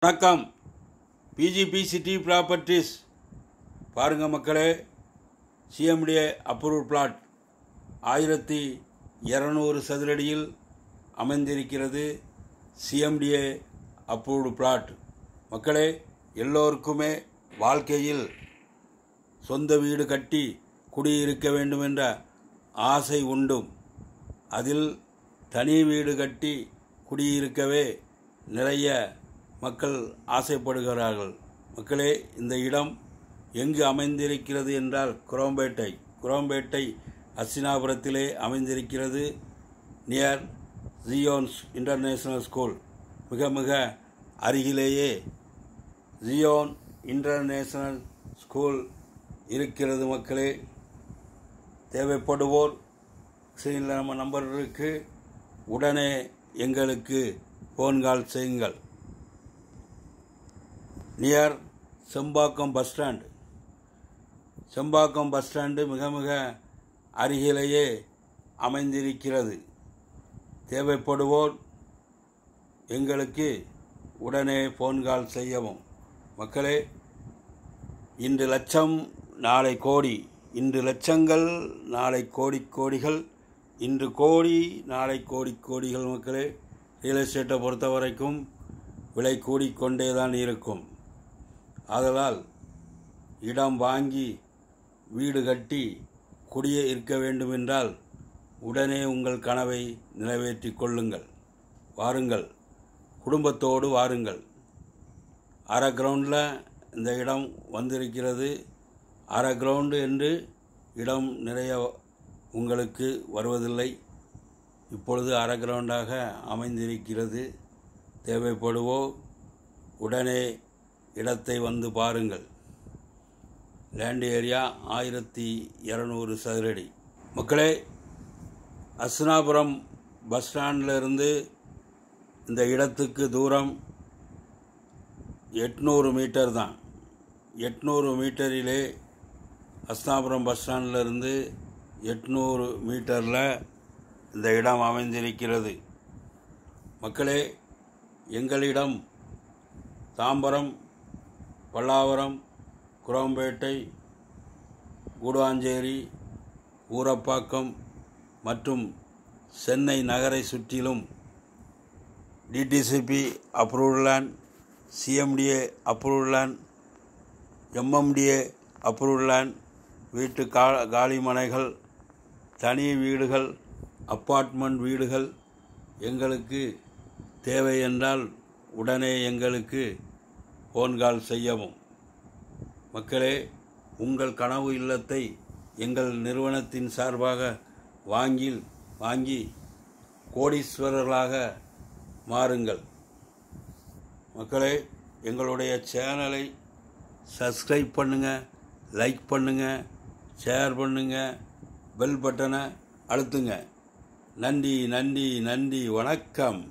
வணக்கம். PGP city properties பாருங்கள் மக்களே. சிஎம்டிஏ அப்ரூவ்ட் பிளாட் 1200 சதுரடியில் அமைந்திருக்கிறது. சிஎம்டிஏ அப்ரூவ்டு பிளாட் மக்களே, எல்லோருக்குமே வாழ்க்கையில் சொந்த வீடு கட்டி குடியிருக்க வேண்டும் என்ற ஆசை உண்டு. அதில் தனி வீடு கட்டி குடியிருக்கவே நிறைய மக்கள் ஆசைப்படுகிறார்கள். மக்களே, இந்த இடம் எங்கு அமைந்திருக்கிறது என்றால் குரோம்பேட்டை அஸ்தினாபுரத்திலே அமைந்திருக்கிறது. நியர் ஜியோன்ஸ் இன்டர்நேஷனல் ஸ்கூல் மிக அருகிலேயே ஜியோன் இன்டர்நேஷனல் ஸ்கூல் இருக்கிறது. மக்களே, தேவைப்படுவோர் ஸ்க்ரீனில் நம்ம நம்பர் இருக்கு, உடனே எங்களுக்கு ஃபோன் கால் செய்யுங்கள். நியர் செம்பாக்கம் பஸ் ஸ்டாண்டு மிக அருகிலேயே அமைந்திருக்கிறது. தேவைப்படுவோர் எங்களுக்கு உடனே ஃபோன் கால் செய்யவும். மக்களே, இன்று லட்சம் நாளை கோடி, இன்று லட்சங்கள் நாளை கோடிகள், இன்று கோடி நாளை கோடிகள். மக்களே, ரியல் எஸ்டேட்டை பொறுத்த வரைக்கும் விலை கூடிக்கொண்டே தான் இருக்கும். ஆதலால் இடம் வாங்கி வீடு கட்டி குடியே இருக்க வேண்டுமென்றால் உடனே உங்கள் கனவை நிறைவேற்றி கொள்ளுங்கள். வாருங்கள், குடும்பத்தோடு வாருங்கள். அரை கிரவுண்டில் இந்த இடம் வந்திருக்கிறது. அரை கிரவுண்டு என்று இடம் நிறைய உங்களுக்கு வருவதில்லை. இப்பொழுது அரை கிரவுண்டாக அமைந்திருக்கிறது. தேவைப்படுவோ உடனே இடத்தை வந்து பாருங்கள். லேண்ட் ஏரியா 1200 சதுரடி. மக்களே, அஸ்தினாபுரம் பஸ் ஸ்டாண்டில் இருந்து இந்த இடத்துக்கு தூரம் 800 மீட்டர் தான். 800 மீட்டரிலே அஸ்தினாபுரம் பஸ் ஸ்டாண்டில் இருந்து 800 மீட்டரில் இந்த இடம் அமைந்திருக்கிறது. மக்களே, எங்களிடம் தாம்பரம், பல்லாவரம், குரோம்பேட்டை, கூடுவாஞ்சேரி, ஊரப்பாக்கம் மற்றும் சென்னை நகரை சுற்றிலும் DTCP approved land, CMDA approved land, MMDA approved land, வீட்டு காலிமனைகள், தனி வீடுகள், அப்பார்ட்மெண்ட் வீடுகள் எங்களுக்கு தேவை என்றால் உடனே எங்களுக்கு ஃபோன் கால் செய்யவும். மக்களே, உங்கள் கனவு இல்லத்தை எங்கள் நிறுவனத்தின் சார்பாக வாங்கி கோடீஸ்வரர்களாக மாறுங்கள். மக்களே, எங்களுடைய சேனலை சப்ஸ்கிரைப் பண்ணுங்கள், லைக் பண்ணுங்கள், ஷேர் பண்ணுங்கள், பெல் பட்டனை அழுத்துங்க. நன்றி. வணக்கம்.